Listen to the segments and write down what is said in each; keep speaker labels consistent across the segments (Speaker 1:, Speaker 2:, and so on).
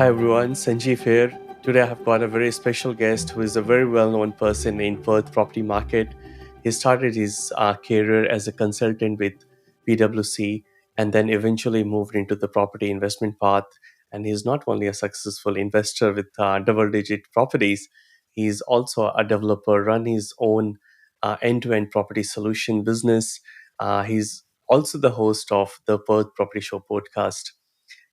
Speaker 1: Hi everyone, Sanjeev here. Today I have got a very special guest who is a very well-known person in Perth property market. He started his career as a consultant with PwC and then eventually moved into the property investment path. And he's not only a successful investor with double-digit properties, he's also a developer, run his own end-to-end property solution business. He's also the host of the Perth Property Show podcast.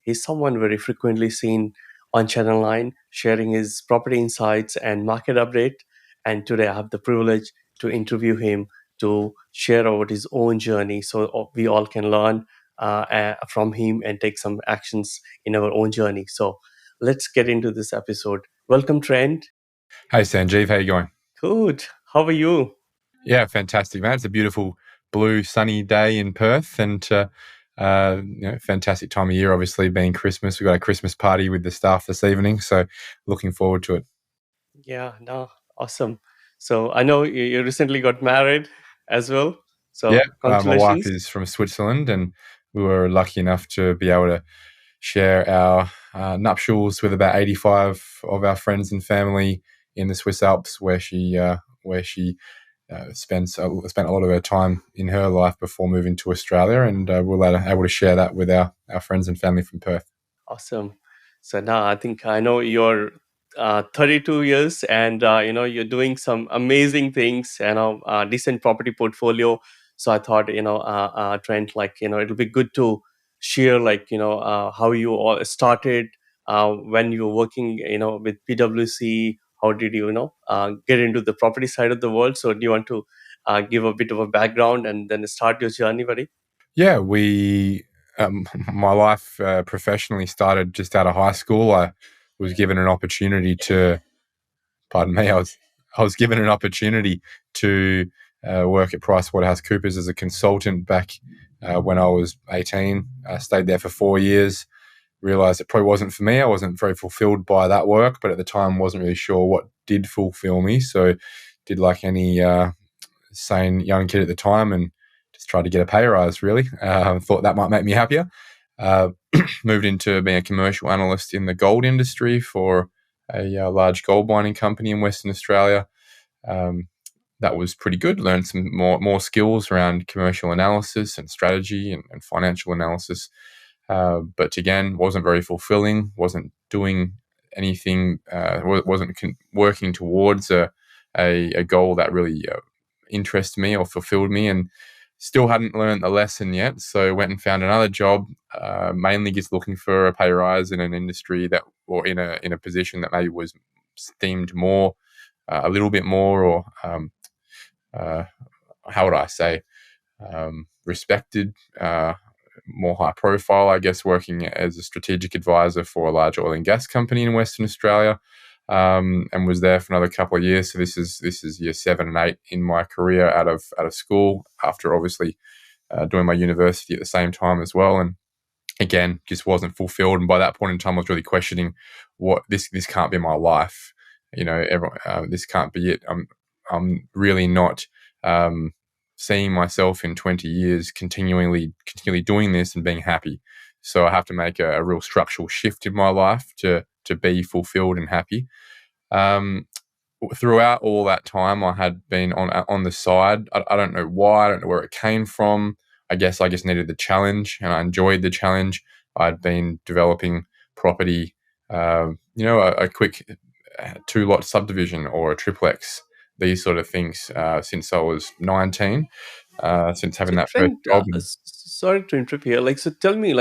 Speaker 1: He's someone very frequently seen on Channel 9 sharing his property insights and market update. And today I have the privilege to interview him to share about his own journey so we all can learn from him and take some actions in our own journey. So let's get into this episode. Welcome, Trent.
Speaker 2: Hey Sanjeev, how you going?
Speaker 1: Good. How are you?
Speaker 2: Yeah, fantastic, man. It's a beautiful blue sunny day in Perth and fantastic time of year, obviously being Christmas. We've got a Christmas party with the staff this evening, so looking forward to it.
Speaker 1: Yeah, no, awesome. So I know you recently got married as well.
Speaker 2: Yeah,
Speaker 1: So
Speaker 2: my wife
Speaker 1: congratulations.
Speaker 2: is from Switzerland and we were lucky enough to be able to share our nuptials with about 85 of our friends and family in the Swiss Alps where she spent a lot of her time in her life before moving to Australia, and we're later able to share that with our friends and family from Perth.
Speaker 1: Awesome. So now I think I know you're 32 years and you're doing some amazing things, decent property portfolio. So I thought, Trent, it'll be good to share how you all started when you were working, with PwC. How did you, get into the property side of the world? So do you want to give a bit of a background and then start your journey, buddy?
Speaker 2: Yeah, my life professionally started just out of high school. I was given an opportunity to, pardon me, I was given an opportunity to work at PricewaterhouseCoopers as a consultant back when I was 18. I stayed there for 4 years. Realized it probably wasn't for me. I wasn't very fulfilled by that work, but at the time wasn't really sure what did fulfill me. So did like any sane young kid at the time and just tried to get a pay rise, really. Thought that might make me happier. Uh, moved into being a commercial analyst in the gold industry for a large gold mining company in Western Australia. That was pretty good. Learned some more skills around commercial analysis and strategy and financial analysis. But again, wasn't very fulfilling. Wasn't doing anything. Wasn't working towards a goal that really interested me or fulfilled me, and still hadn't learned the lesson yet. So went and found another job, mainly just looking for a pay rise in an industry that, or in a position that maybe was themed more, a little bit more, or how would I say, respected, more high profile, I guess, working as a strategic advisor for a large oil and gas company in Western Australia, and was there for another couple of years. So this is year 7 and 8 in my career out of school, after obviously doing my university at the same time as well. And again, just wasn't fulfilled. And by that point in time, I was really questioning what this can't be my life. This can't be it. I'm really not seeing myself in 20 years continually doing this and being happy. So I have to make a real structural shift in my life to be fulfilled and happy. Throughout all that time, I had been on the side. I don't know why. I don't know where it came from. I guess I just needed the challenge, and I enjoyed the challenge. I'd been developing property, a quick 2-lot subdivision or a triplex, these sort of things, since I was 19, since having
Speaker 1: So
Speaker 2: that first
Speaker 1: Trent,
Speaker 2: job.
Speaker 1: sorry to interrupt here. So tell me,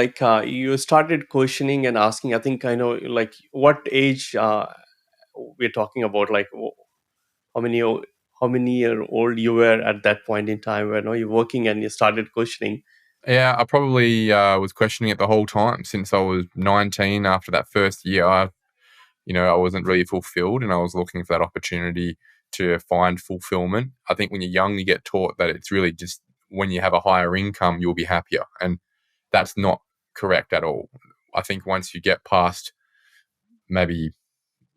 Speaker 1: you started questioning and asking. I think I know, what age we're talking about. How many how many year old you were at that point in time when you're working and you started questioning.
Speaker 2: Yeah, I probably was questioning it the whole time since I was 19. After that first year, I wasn't really fulfilled, and I was looking for that opportunity to find fulfillment. I think when you're young, you get taught that it's really just when you have a higher income, you'll be happier. And that's not correct at all. I think once you get past, maybe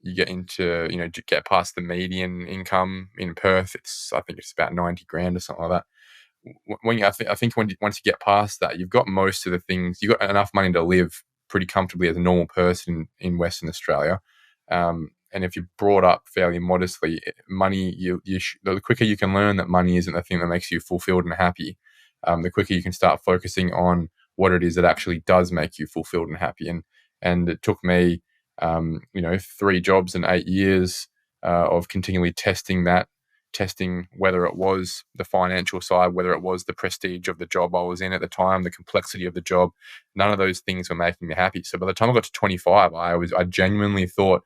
Speaker 2: you get into, get past the median income in Perth, I think it's about 90 grand or something like that. I think once you get past that, you've got most of the things, you've got enough money to live pretty comfortably as a normal person in Western Australia. And if you're brought up fairly modestly, money, the quicker you can learn that money isn't the thing that makes you fulfilled and happy, the quicker you can start focusing on what it is that actually does make you fulfilled and happy. And it took me, 3 jobs in 8 years of continually testing whether it was the financial side, whether it was the prestige of the job I was in at the time, the complexity of the job. None of those things were making me happy. So by the time I got to 25, I genuinely thought,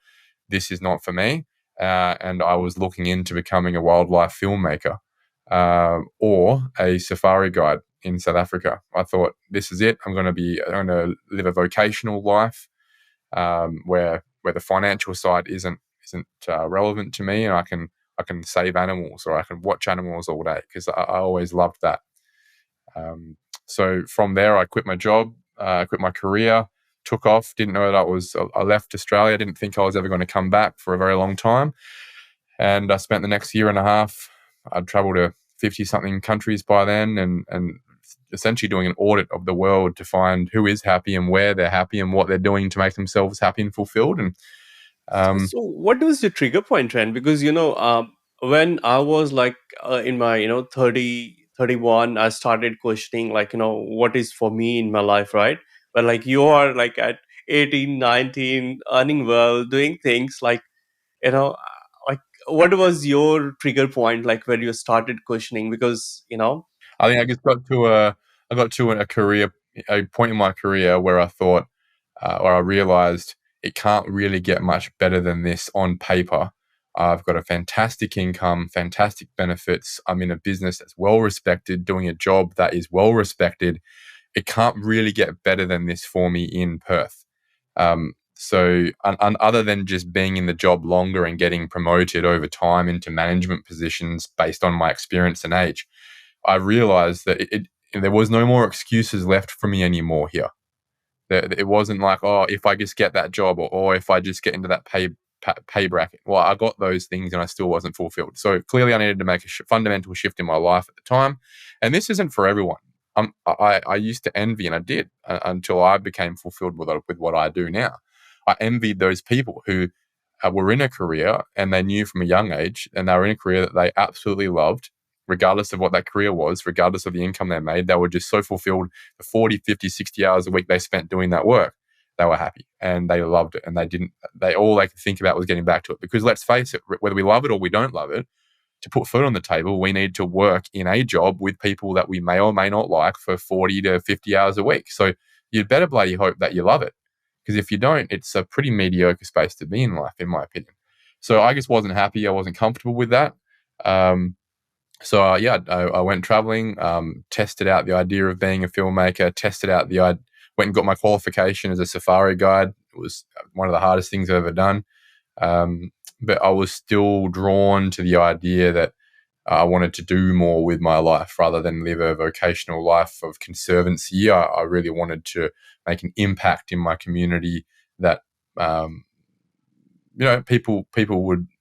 Speaker 2: this is not for me. And I was looking into becoming a wildlife filmmaker or a safari guide in South Africa. I thought, this is it. I'm going to live a vocational life where the financial side isn't relevant to me, and I can save animals or I can watch animals all day, because I always loved that. So from there, I quit my job, quit my career, took off. Didn't know that I left Australia. Didn't think I was ever going to come back for a very long time. And I spent the next year and a half, I'd traveled to 50-something countries by then, and essentially doing an audit of the world to find who is happy and where they're happy and what they're doing to make themselves happy and fulfilled. And
Speaker 1: So what was your trigger point, Trent? Because, when I was like in my, 30, 31, I started questioning, like, what is for me in my life, right? But like you are like at 18, 19, earning well, doing things like, you know, like what was your trigger point, like where you started questioning? Because,
Speaker 2: I think I just got to a point in my career where I thought, or I realized, it can't really get much better than this on paper. I've got a fantastic income, fantastic benefits. I'm in a business that's well respected, doing a job that is well respected. It can't really get better than this for me in Perth. So other than just being in the job longer and getting promoted over time into management positions based on my experience and age, I realized that there was no more excuses left for me anymore here. It wasn't like, oh, if I just get that job, or if I just get into that pay bracket. Well, I got those things and I still wasn't fulfilled. So clearly I needed to make a fundamental shift in my life at the time. And this isn't for everyone. I used to envy, and I did until I became fulfilled with what I do now. I envied those people who were in a career and they knew from a young age, and they were in a career that they absolutely loved, regardless of what that career was, regardless of the income they made. They were just so fulfilled. The 40, 50, 60 hours a week they spent doing that work, they were happy and they loved it. And all they could think about was getting back to it. Because let's face it, whether we love it or we don't love it, to put food on the table, we need to work in a job with people that we may or may not like for 40 to 50 hours a week. So you'd better bloody hope that you love it. Because if you don't, it's a pretty mediocre space to be in life, in my opinion. So I just wasn't happy. I wasn't comfortable with that. I went traveling, tested out the idea of being a filmmaker, went and got my qualification as a safari guide. It was one of the hardest things I've ever done. But I was still drawn to the idea that I wanted to do more with my life rather than live a vocational life of conservancy. I really wanted to make an impact in my community that people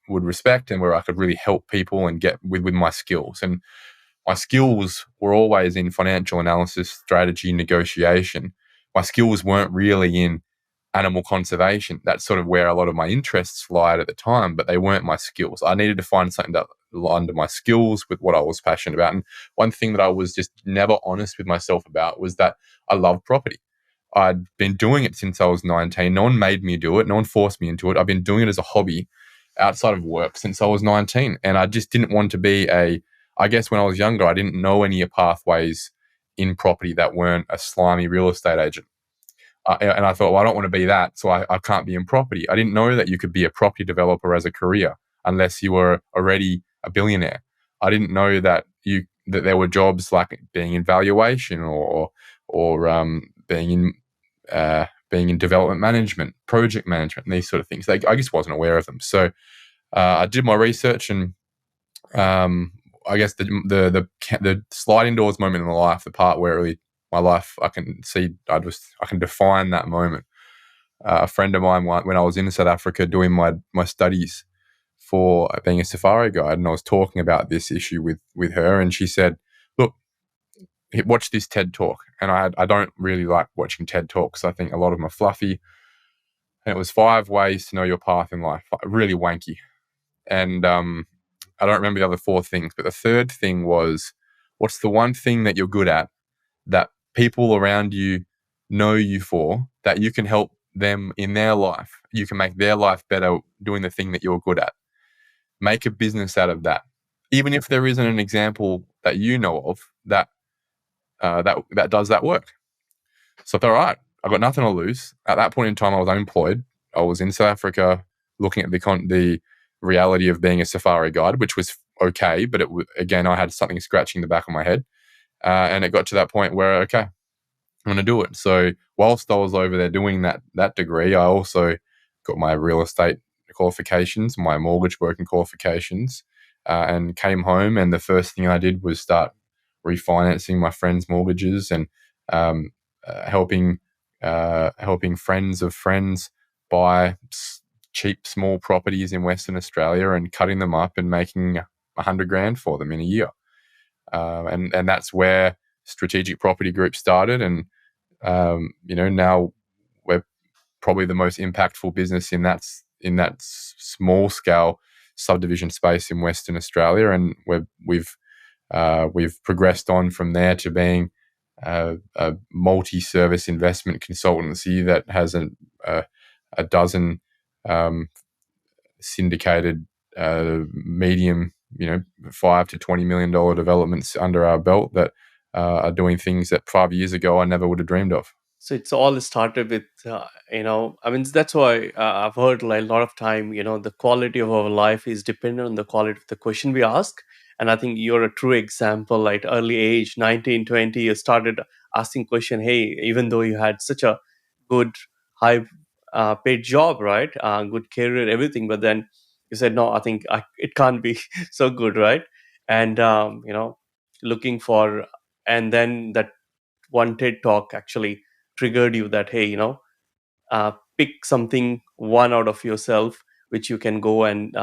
Speaker 2: would respect, and where I could really help people and get with my skills. And my skills were always in financial analysis, strategy, negotiation. My skills weren't really in animal conservation. That's sort of where a lot of my interests lied at the time, but they weren't my skills. I needed to find something that aligned to my skills with what I was passionate about. And one thing that I was just never honest with myself about was that I love property. I'd been doing it since I was 19. No one made me do it. No one forced me into it. I've been doing it as a hobby outside of work since I was 19. And I just didn't want to be I guess when I was younger, I didn't know any pathways in property that weren't a slimy real estate agent. And I thought, well, I don't want to be that, so I can't be in property. I didn't know that you could be a property developer as a career unless you were already a billionaire. I didn't know that there were jobs like being in valuation or being in development management, project management, and these sort of things. I just wasn't aware of them. So I did my research, and I guess the sliding doors moment in my life, the part where really my life, I can define that moment. A friend of mine, when I was in South Africa doing my studies for being a safari guide, and I was talking about this issue with her, and she said, "Look, watch this TED talk. And I don't really like watching TED talks. I think a lot of them are fluffy. And it was 5 ways to know your path in life. Really wanky. And I don't remember the other 4 things, but the third thing was, what's the one thing that you're good at that people around you know you for, that you can help them in their life? You can make their life better doing the thing that you're good at. Make a business out of that. Even if there isn't an example that you know of that does that work. So I thought, all right, I've got nothing to lose. At that point in time, I was unemployed. I was in South Africa looking at the reality of being a safari guide, which was okay, but again, I had something scratching the back of my head. And it got to that point where, okay, I'm going to do it. So whilst I was over there doing that degree, I also got my real estate qualifications, my mortgage broking qualifications, and came home. And the first thing I did was start refinancing my friends' mortgages and um, helping friends of friends buy cheap small properties in Western Australia and cutting them up and making 100 grand for them in a year. And that's where Strategic Property Group started. And now we're probably the most impactful business in that small scale subdivision space in Western Australia, and we've progressed on from there to being a multi-service investment consultancy that has a dozen syndicated medium, $5 to $20 million developments under our belt that are doing things that 5 years ago I never would have dreamed of.
Speaker 1: So it's all started with, I mean, that's why I've heard like a lot of time, the quality of our life is dependent on the quality of the question we ask. And I think you're a true example. Like early age, 19, 20, you started asking question, hey, even though you had such a good, high paid job, right? Good career, everything. But then you said, no, I think it can't be so good, right? And, looking for, and then that one TED talk actually triggered you that, hey, pick something one out of yourself which you can go and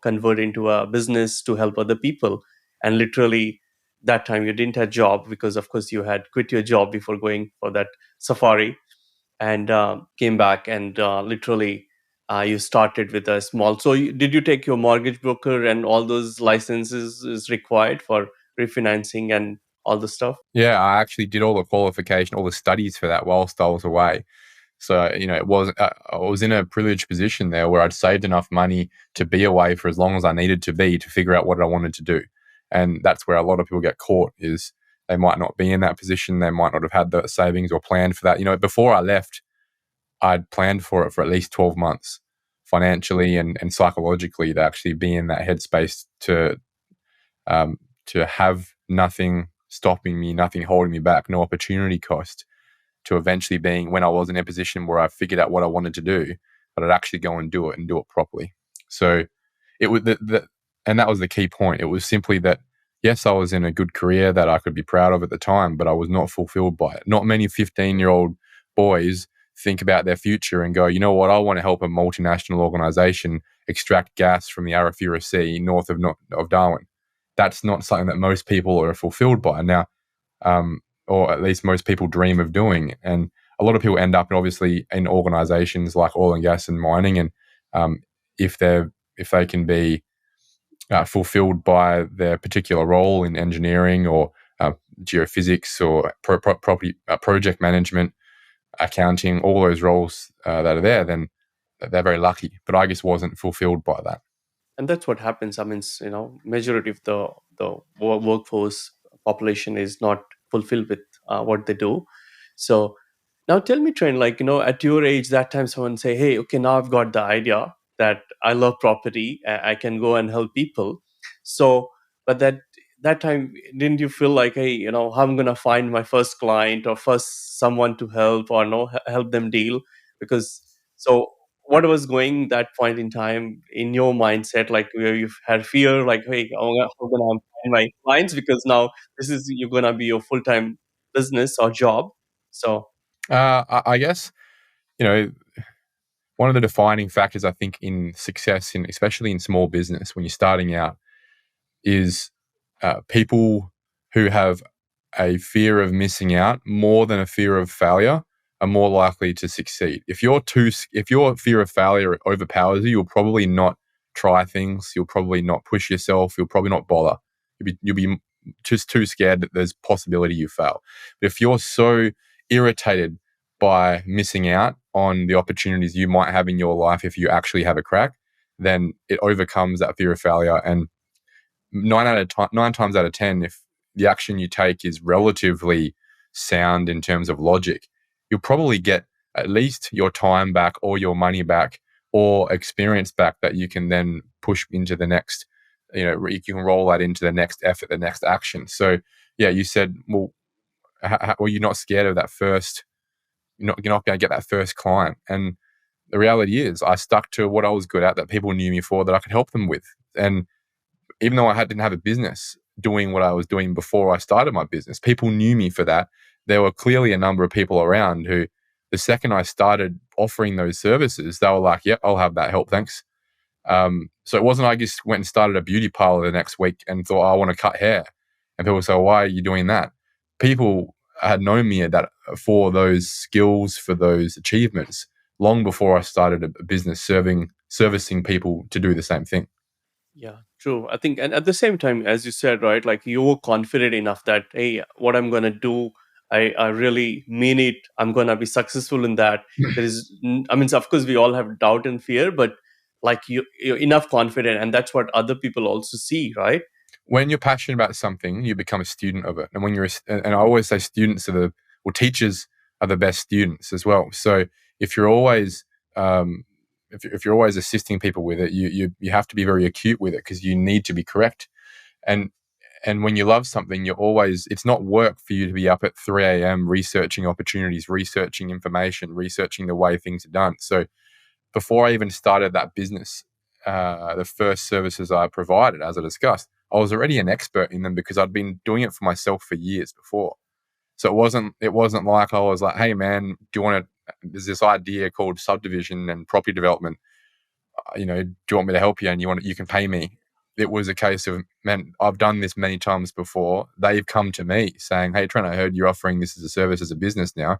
Speaker 1: convert into a business to help other people. And literally that time you didn't have job because of course you had quit your job before going for that safari, and came back and literally you started with a small. So did you take your mortgage broker and all those licenses is required for refinancing and all the stuff?
Speaker 2: Yeah, I actually did all the qualification, all the studies for that whilst I was away. So, I was in a privileged position there where I'd saved enough money to be away for as long as I needed to be to figure out what I wanted to do. And that's where a lot of people get caught, is they might not be in that position. They might not have had the savings or planned for that. Before I left, I'd planned for it for at least 12 months financially and psychologically, to actually be in that headspace to have nothing stopping me, nothing holding me back, no opportunity cost, to eventually being, when I was in a position where I figured out what I wanted to do, but I'd actually go and do it properly. So it was and that was the key point. It was simply that, yes, I was in a good career that I could be proud of at the time, but I was not fulfilled by it. Not many 15-year-old boys think about their future and go, you know what, I want to help a multinational organization extract gas from the Arafura Sea north of Darwin. That's not something that most people are fulfilled by. Now, or at least most people dream of doing. And a lot of people end up, obviously, in organizations like oil and gas and mining. And if they can be fulfilled by their particular role in engineering or geophysics or property project management, accounting, all those roles that are there, then they're very lucky. But I just wasn't fulfilled by that.
Speaker 1: And that's what happens. I mean, majority of the workforce population is not fulfilled with what they do. So now tell me, Trent, like, at your age, that time someone say, hey, okay, now I've got the idea that I love property, I can go and help people. So but that time, didn't you feel like, hey, how I'm gonna find my first client or first someone to help, or no, help them deal? Because so what was going that point in time in your mindset, like where you had fear, like, hey, how gonna find my clients, because now this is, you're gonna be your full-time business or job. So
Speaker 2: I guess, one of the defining factors, I think, in success, especially in small business when you're starting out, is people who have a fear of missing out more than a fear of failure are more likely to succeed. If your fear of failure overpowers you, you'll probably not try things. You'll probably not push yourself. You'll probably not bother. You'll be just too scared that there's possibility you fail. But if you're so irritated by missing out on the opportunities you might have in your life if you actually have a crack, then it overcomes that fear of failure. And 9 times out of 10, if the action you take is relatively sound in terms of logic, you'll probably get at least your time back or your money back or experience back that you can then push into the next, you can roll that into the next effort, the next action. So yeah, you said, well, were you not scared of that first, you're not going to get that first client? And the reality is I stuck to what I was good at, that people knew me for, that I could help them with. And even though didn't have a business doing what I was doing before I started my business, people knew me for that. There were clearly a number of people around who, the second I started offering those services, they were like, yep, I'll have that help, thanks. So it wasn't I just went and started a beauty parlor the next week and thought, I want to cut hair. And people say, why are you doing that? People had known me for those skills, for those achievements, long before I started a business servicing people to do the same thing.
Speaker 1: Yeah, true. I think, and at the same time, as you said, right, like you were confident enough that, hey, what I'm gonna do, I really mean it. I'm gonna be successful in that. I mean, of course, we all have doubt and fear, but like you're enough confident, and that's what other people also see, right?
Speaker 2: When you're passionate about something, you become a student of it. And and I always say teachers are the best students as well. So if you're always, if you're always assisting people with it, you have to be very acute with it because you need to be correct. And when you love something, it's not work for you to be up at 3 a.m. researching opportunities, researching information, researching the way things are done. So before I even started that business, the first services I provided, as I discussed, I was already an expert in them because I'd been doing it for myself for years before. So it wasn't like I was like, hey man, there's this idea called subdivision and property development. Do you want me to help you? And you can pay me. It was a case of, man, I've done this many times before. They've come to me saying, hey Trent, I heard you're offering this as a service, as a business now.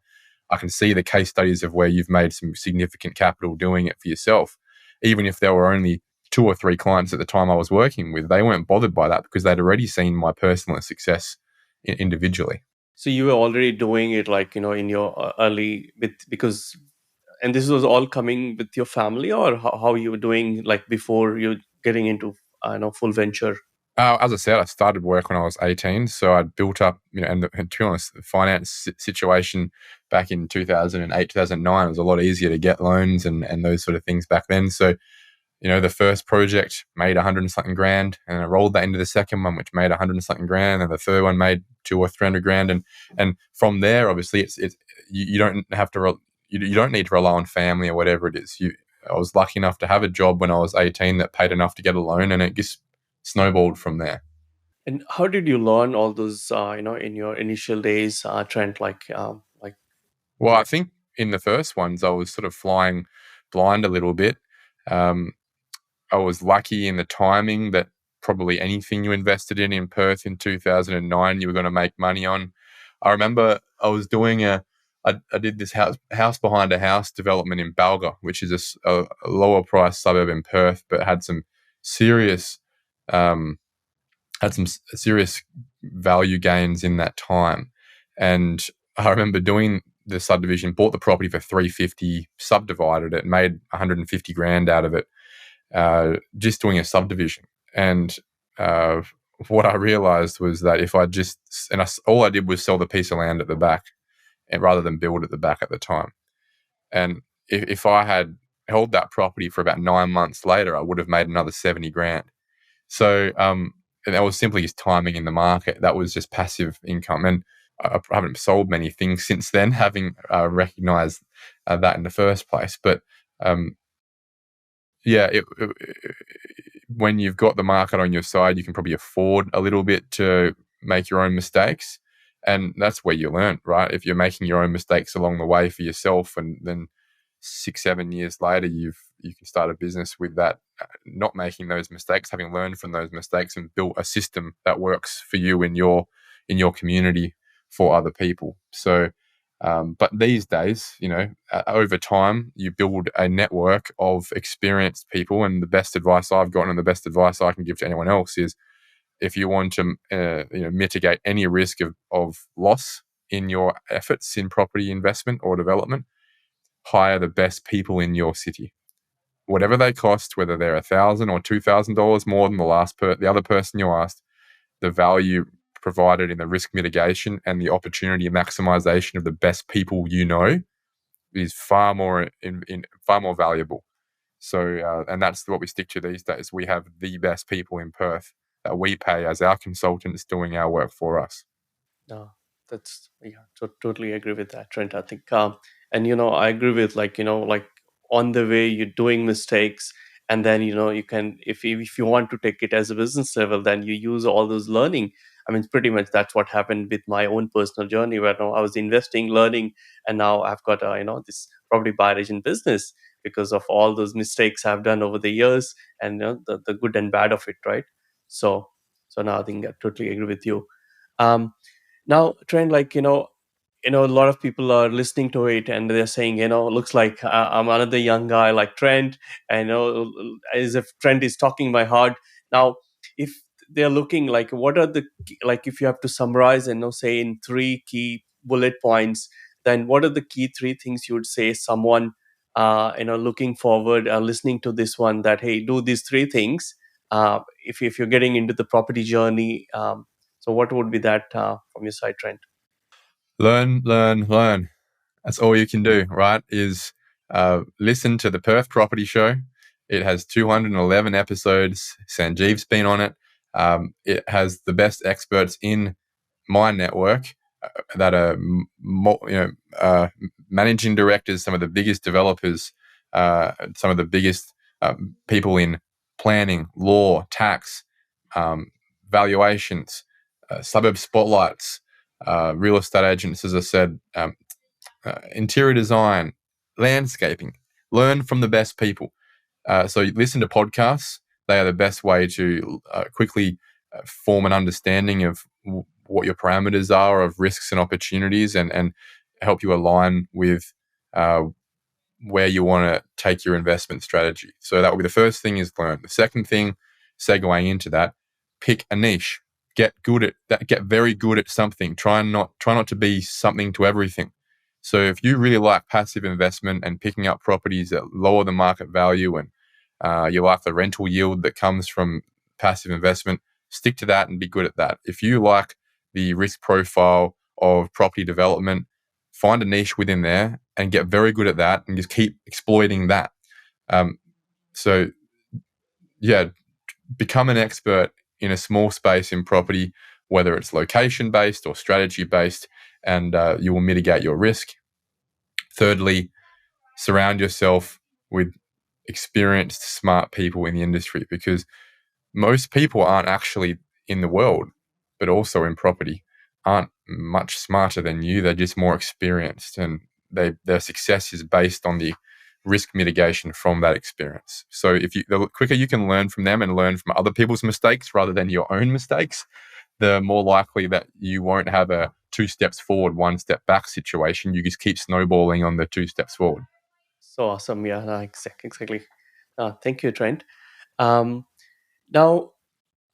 Speaker 2: I can see the case studies of where you've made some significant capital doing it for yourself. Even if there were only 2 or 3 clients at the time I was working with, they weren't bothered by that because they'd already seen my personal success individually.
Speaker 1: So you were already doing it, like in your early because, and this was all coming with your family, or how you were doing like before you getting into full venture.
Speaker 2: As I said, I started work when I was 18, so I'd built up, and to be honest, the finance situation back in 2008, 2009 was a lot easier to get loans and those sort of things back then. So, the first project made 100 and something grand, and I rolled that into the second one, which made 100 and something grand, and the third one made 200 or 300 grand, and from there, obviously, it's you don't have to you don't need to rely on family or whatever it is. I was lucky enough to have a job when I was 18 that paid enough to get a loan, and it just snowballed from there.
Speaker 1: And how did you learn all those, in your initial days, Trent?
Speaker 2: Well, I think in the first ones, I was sort of flying blind a little bit. Um, I was lucky in the timing that probably anything you invested in Perth in 2009, you were going to make money on. I remember I was doing I did this house behind a house development in Balga, which is a lower price suburb in Perth, but had some serious, serious value gains in that time. And I remember doing the subdivision, bought the property for 350, subdivided it, made 150 grand out of it, just doing a subdivision. And what I realized was that if all I did was sell the piece of land at the back, and rather than build at the back at the time. And if I had held that property for about 9 months later, I would have made another 70 grand. So, and that was simply just timing in the market. That was just passive income. And I haven't sold many things since then, having recognized that in the first place. But yeah, when you've got the market on your side, you can probably afford a little bit to make your own mistakes. And that's where you learn, right? If you're making your own mistakes along the way for yourself, and then 6-7 years later, you can start a business with that, not making those mistakes, having learned from those mistakes and built a system that works for you in your community. for other people. So, but these days, over time, you build a network of experienced people. And the best advice I've gotten, and the best advice I can give to anyone else, is if you want to, mitigate any risk of loss in your efforts in property investment or development, hire the best people in your city, whatever they cost, whether they're $1,000 or $2,000 more than the other person you asked. The value provided in the risk mitigation and the opportunity maximization of the best people is far more far more valuable. So, and that's what we stick to these days. We have the best people in Perth that we pay as our consultants doing our work for us.
Speaker 1: No, that's yeah, totally agree with that, Trent. I think, and I agree with like on the way you're doing mistakes, and then you can if you want to take it as a business level, then you use all those learning. I mean, pretty much that's what happened with my own personal journey, where I was investing, learning, and now I've got this property buyer agent business because of all those mistakes I've done over the years, and the good and bad of it, right? So, so now I think I totally agree with you. Um, Now, Trent, like a lot of people are listening to it and they're saying, looks like I'm another young guy like Trent, and as if Trent is talking my heart. Now, if they're looking like, what are the like, if you have to summarize and say in three key bullet points, then what are the key three things you would say someone looking forward, listening to this one, that hey, do these three things if you're getting into the property journey. So what would be that from your side, Trent?
Speaker 2: Learn, learn, learn. That's all you can do, right? Is listen to the Perth Property Show. It has 211 episodes. Sanjeev's been on it. It has the best experts in my network that are, managing directors, some of the biggest developers, some of the biggest people in planning, law, tax, valuations, suburb spotlights, real estate agents, as I said, interior design, landscaping. Learn from the best people. So listen to podcasts. They are the best way to quickly form an understanding of what your parameters are of risks and opportunities, and help you align with where you want to take your investment strategy. So that will be the first thing, is learn. The second thing, segueing into that, pick a niche. Get good at that. Get very good at something. Try not to be something to everything. So if you really like passive investment and picking up properties at lower than market value, and you like the rental yield that comes from passive investment, stick to that and be good at that. If you like the risk profile of property development, find a niche within there and get very good at that and just keep exploiting that. So, yeah, become an expert in a small space in property, whether it's location based or strategy based, and you will mitigate your risk. Thirdly, surround yourself with experienced, smart people in the industry, because most people aren't actually in the world, but also in property, aren't much smarter than you. They're just more experienced, and their success is based on the risk mitigation from that experience. So the quicker you can learn from them and learn from other people's mistakes rather than your own mistakes, the more likely that you won't have a 2 steps forward, 1 step back situation. You just keep snowballing on the 2 steps forward.
Speaker 1: So awesome. Yeah, no, exactly. Thank you, Trent. Now,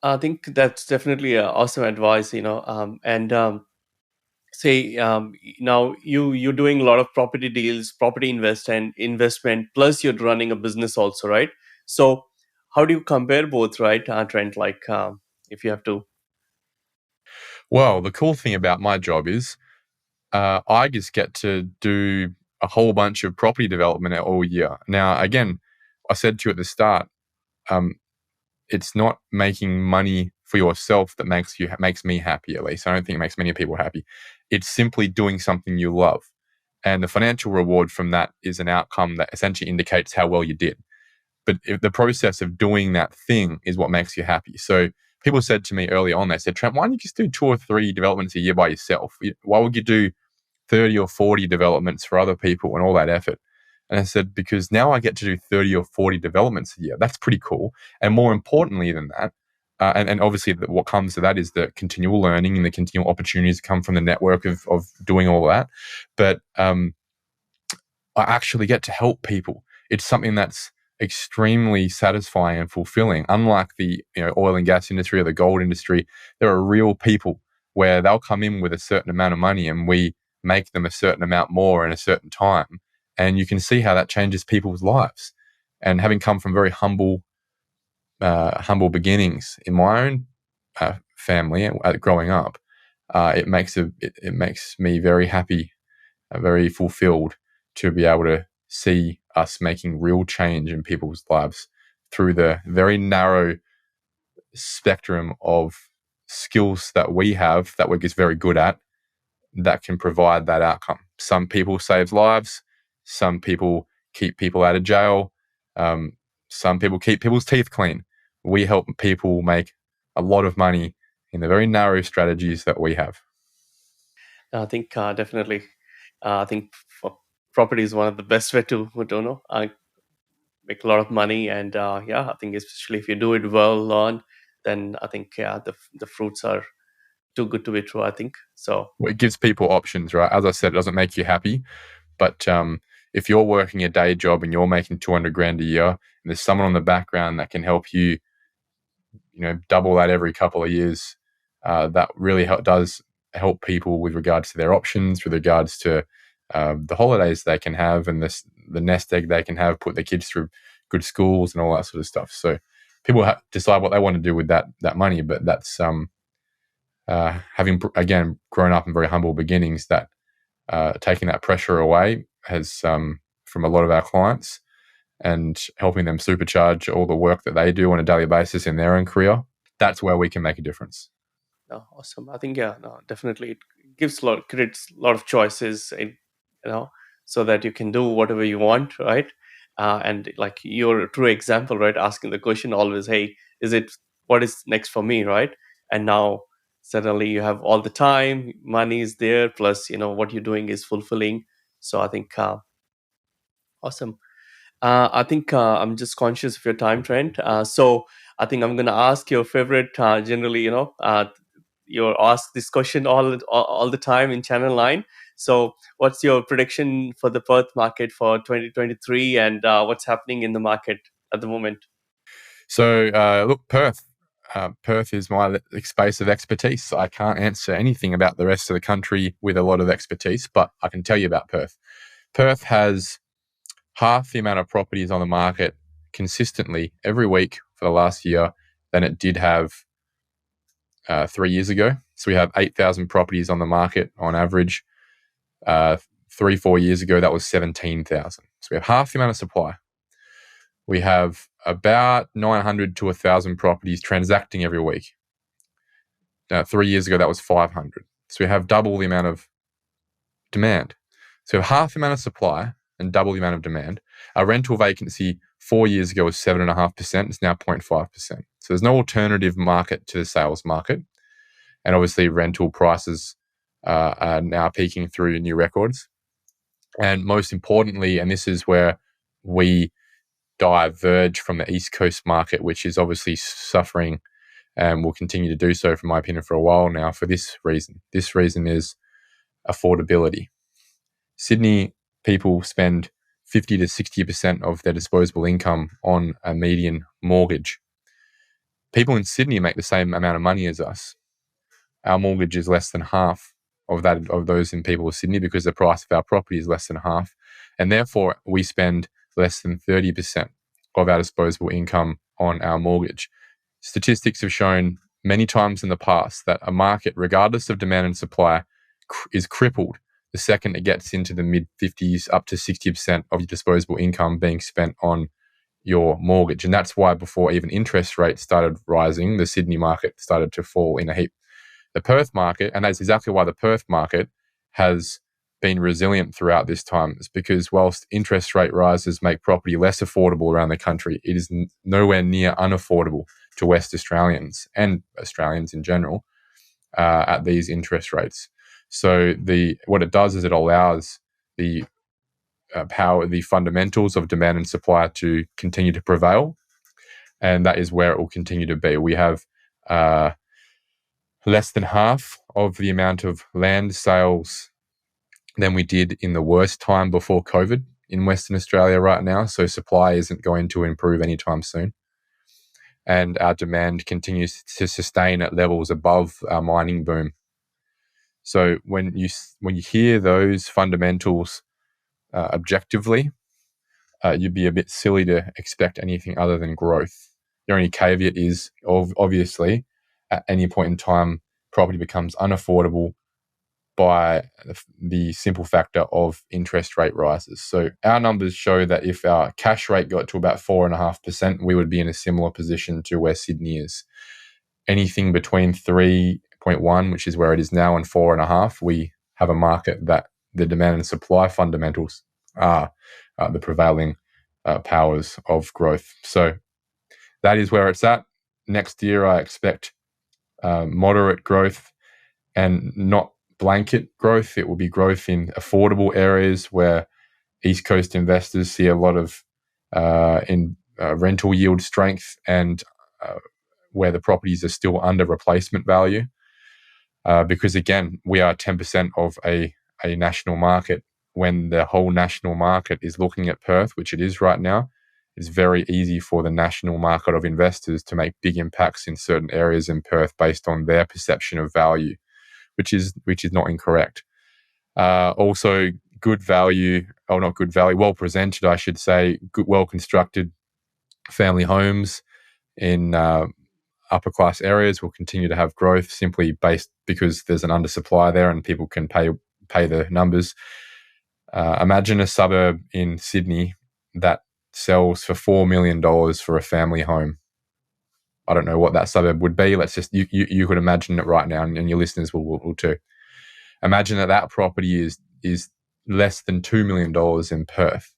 Speaker 1: I think that's definitely awesome advice, and say now you're doing a lot of property deals, property investment, plus you're running a business also, right? So how do you compare both, right, Trent? Like, if you have to.
Speaker 2: Well, the cool thing about my job is I just get to do a whole bunch of property development all year. Now, again, I said to you at the start, um, it's not making money for yourself that makes me happy. At least I don't think it makes many people happy. It's simply doing something you love, and the financial reward from that is an outcome that essentially indicates how well you did. But the process of doing that thing is what makes you happy. So people said to me early on, they said, Trent, why don't you just do 2 or 3 developments a year by yourself? Why would you do 30 or 40 developments for other people and all that effort? And I said, because now I get to do 30 or 40 developments a year. That's pretty cool. And more importantly than that, and obviously what comes to that is the continual learning and the continual opportunities that come from the network of doing all that. But I actually get to help people. It's something that's extremely satisfying and fulfilling. Unlike the oil and gas industry or the gold industry, there are real people where they'll come in with a certain amount of money and we make them a certain amount more in a certain time. And you can see how that changes people's lives. And having come from very humble beginnings in my own family growing up, it makes me very happy, very fulfilled to be able to see us making real change in people's lives through the very narrow spectrum of skills that we have that we're just very good at that can provide that outcome. Some people save lives. Some people keep people out of jail. Some people keep people's teeth clean. We help people make a lot of money in the very narrow strategies that we have.
Speaker 1: I think definitely. I think property is one of the best way to know make a lot of money, and yeah, I think especially if you do it well on, then I think the fruits are too good to be true. I think so.
Speaker 2: Well, it gives people options, right? As I said, it doesn't make you happy, but if you're working a day job and you're making 200 grand a year, and there's someone on the background that can help you, double that every couple of years, that really does help people with regards to their options, with regards to the holidays they can have and the nest egg they can have, put their kids through good schools and all that sort of stuff. So people decide what they want to do with that money, but that's having, again, grown up in very humble beginnings, that taking that pressure away has, from a lot of our clients, and helping them supercharge all the work that they do on a daily basis in their own career, that's where we can make a difference.
Speaker 1: No, awesome. I think no, definitely it creates a lot of choices, so that you can do whatever you want, right? And like you're a true example, right? Asking the question always, hey, what is next for me, right? And now suddenly you have all the time, money is there, plus what you're doing is fulfilling. So I think awesome. I think I'm just conscious of your time, Trent. So I think I'm going to ask your favorite. Generally, you're asked this question all the time in Channel 9. So, what's your prediction for the Perth market for 2023, and what's happening in the market at the moment?
Speaker 2: So, look, Perth. Perth is my space of expertise. I can't answer anything about the rest of the country with a lot of expertise, but I can tell you about Perth. Perth has half the amount of properties on the market consistently every week for the last year than it did have 3 years ago. So we have 8,000 properties on the market on average. 3-4 years ago, that was 17,000. So we have half the amount of supply. We have about 900 to 1,000 properties transacting every week. 3 years ago, that was 500. So we have double the amount of demand. So we have half the amount of supply and double the amount of demand. Our rental vacancy 4 years ago was 7.5%. It's now 0.5%. So there's no alternative market to the sales market. And obviously rental prices are now peaking through new records. And most importantly, and this is where we diverge from the East Coast market, which is obviously suffering and will continue to do so, from my opinion, for a while now, for this reason. This reason is affordability. Sydney people spend 50 to 60% of their disposable income on a median mortgage. People in Sydney make the same amount of money as us. Our mortgage is less than half of those in people of Sydney, because the price of our property is less than half. And therefore, we spend less than 30% of our disposable income on our mortgage. Statistics have shown many times in the past that a market, regardless of demand and supply, is crippled the second it gets into the mid-50s up to 60% of your disposable income being spent on your mortgage. And that's why, before even interest rates started rising, the Sydney market started to fall in a heap. The Perth market, and that's exactly why the Perth market has been resilient throughout this time, is because whilst interest rate rises make property less affordable around the country, it is nowhere near unaffordable to West Australians and Australians in general at these interest rates. So what it does is it allows the the fundamentals of demand and supply to continue to prevail, and that is where it will continue to be. We have less than half of the amount of land sales than we did in the worst time before COVID in Western Australia right now. So supply isn't going to improve anytime soon. And our demand continues to sustain at levels above our mining boom. So when you hear those fundamentals objectively, you'd be a bit silly to expect anything other than growth. The only caveat is, obviously, at any point in time, property becomes unaffordable by the simple factor of interest rate rises. So our numbers show that if our cash rate got to about 4.5%, we would be in a similar position to where Sydney is. Anything between 3.1, which is where it is now, and 4.5, we have a market that the demand and supply fundamentals are the prevailing powers of growth. So that is where it's at. Next year, I expect moderate growth and not blanket growth. It will be growth in affordable areas where East Coast investors see a lot of rental yield strength and where the properties are still under replacement value. Because again, we are 10% of a national market. When the whole national market is looking at Perth, which it is right now, it's very easy for the national market of investors to make big impacts in certain areas in Perth based on their perception of value, which is not incorrect. Also, good value, or not good value, well presented, I should say, good, well constructed family homes in upper class areas will continue to have growth simply based because there's an undersupply there and people can pay the numbers. Imagine a suburb in Sydney that sells for $4 million for a family home. I don't know what that suburb would be. Let's just you could imagine it right now, and your listeners will too. Imagine that property is less than $2 million in Perth,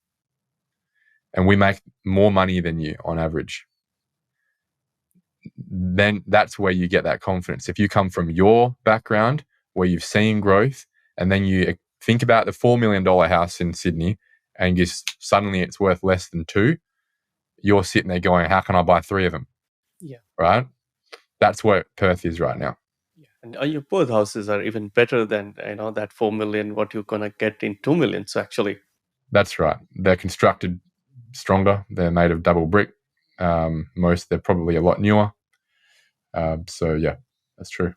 Speaker 2: and we make more money than you on average. Then that's where you get that confidence. If you come from your background where you've seen growth, and then you think about the $4 million house in Sydney, and just suddenly it's worth less than $2, you're sitting there going, how can I buy 3 of them?
Speaker 1: Yeah.
Speaker 2: Right? That's where Perth is right now.
Speaker 1: Yeah. And your both houses are even better than that 4 million, what you're gonna get in 2 million. So actually,
Speaker 2: that's right. They're constructed stronger. They're made of double brick. They're probably a lot newer. So yeah, that's true.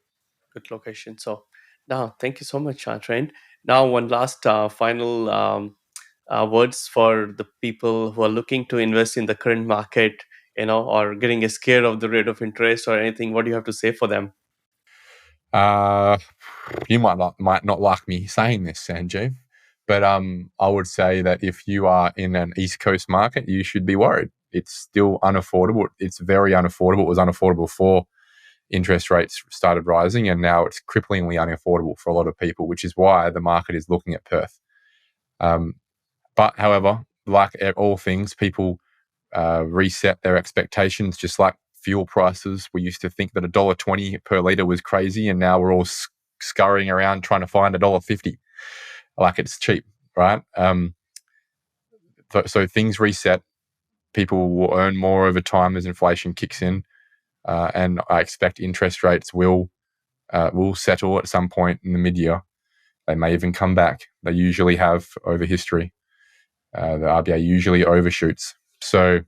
Speaker 1: Good location. So now, thank you so much, Trent. Now, one last final words for the people who are looking to invest in the current market, or getting scared of the rate of interest or anything. What do you have to say for them?
Speaker 2: You might not like me saying this, Sanjeev, but I would say that if you are in an East Coast market, you should be worried. It's still unaffordable. It's very unaffordable. It was unaffordable before interest rates started rising, and now it's cripplingly unaffordable for a lot of people, which is why the market is looking at Perth. But however, like all things, people reset their expectations, just like fuel prices. We used to think that $1.20 per litre was crazy, and now we're all scurrying around trying to find $1.50 like it's cheap, right? So things reset. People will earn more over time as inflation kicks in, and I expect interest rates will settle at some point in the mid-year. They may even come back. They usually have over history. The RBA usually overshoots. So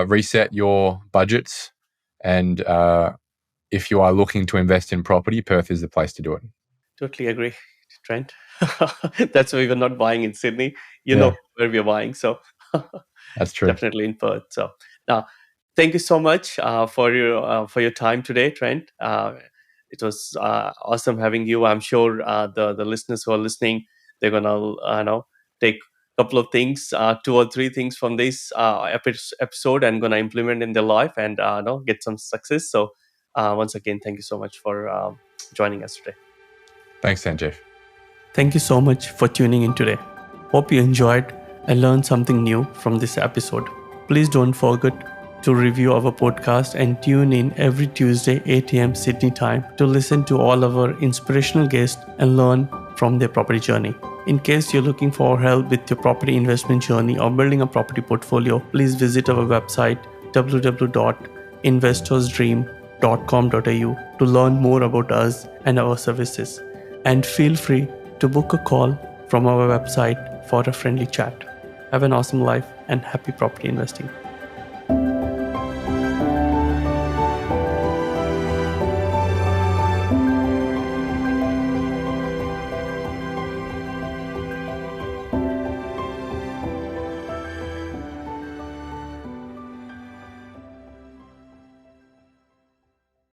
Speaker 2: reset your budgets, and if you are looking to invest in property, Perth is the place to do it.
Speaker 1: Totally agree, Trent. That's why we're not buying in Sydney. You know where we're buying, so
Speaker 2: that's true.
Speaker 1: Definitely in Perth. So now, thank you so much for your time today, Trent. It was awesome having you. I'm sure the listeners who are listening, they're gonna take a couple of things, 2 or 3 things from this episode, and gonna implement in their life and get some success. So once again, thank you so much for joining us today.
Speaker 2: Thanks, Sanjeev.
Speaker 1: Thank you so much for tuning in today. Hope you enjoyed and learned something new from this episode. Please don't forget to review our podcast and tune in every Tuesday 8 a.m. Sydney time to listen to all our inspirational guests and learn from their property journey. In case you're looking for help with your property investment journey or building a property portfolio, please visit our website www.investorsdream.com filmmaker.com.au to learn more about us and our services. And feel free to book a call from our website for a friendly chat. Have an awesome life and happy property investing.